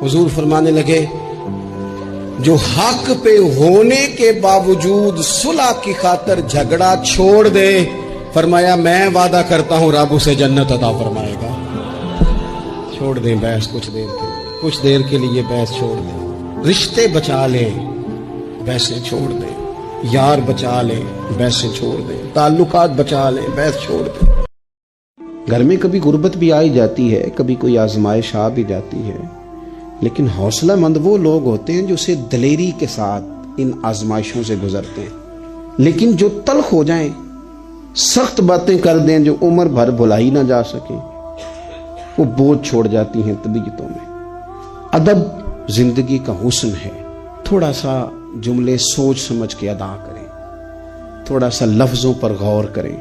हुजूर फरमाने लगे, जो हक पे होने के बावजूद सुलह की खातिर झगड़ा छोड़ दे, फरमाया मैं वादा करता हूं रब उसे जन्नत अता फरमाएगा। छोड़ दें बहस कुछ देर के लिए बहस छोड़ दें, रिश्ते बचा लें बहसें छोड़ दें, यार बचा लें बहसें छोड़ दें, ताल्लुकात बचा लें बहस छोड़ दें। घर में कभी गुर्बत भी आई जाती है, कभी कोई आजमाइश आ भी जाती है, लेकिन हौसलामंद वो लोग होते हैं जो उसे दिलेरी के साथ इन आजमाइशों से गुजरते हैं। लेकिन जो तल्ख हो जाएं, सख्त बातें कर दें जो उम्र भर भुलाई ना जा सके, वो बोझ छोड़ जाती हैं तबीयतों में। अदब जिंदगी का हुस्न है। थोड़ा सा जुमले सोच समझ के अदा करें, थोड़ा सा लफ्जों पर गौर करें।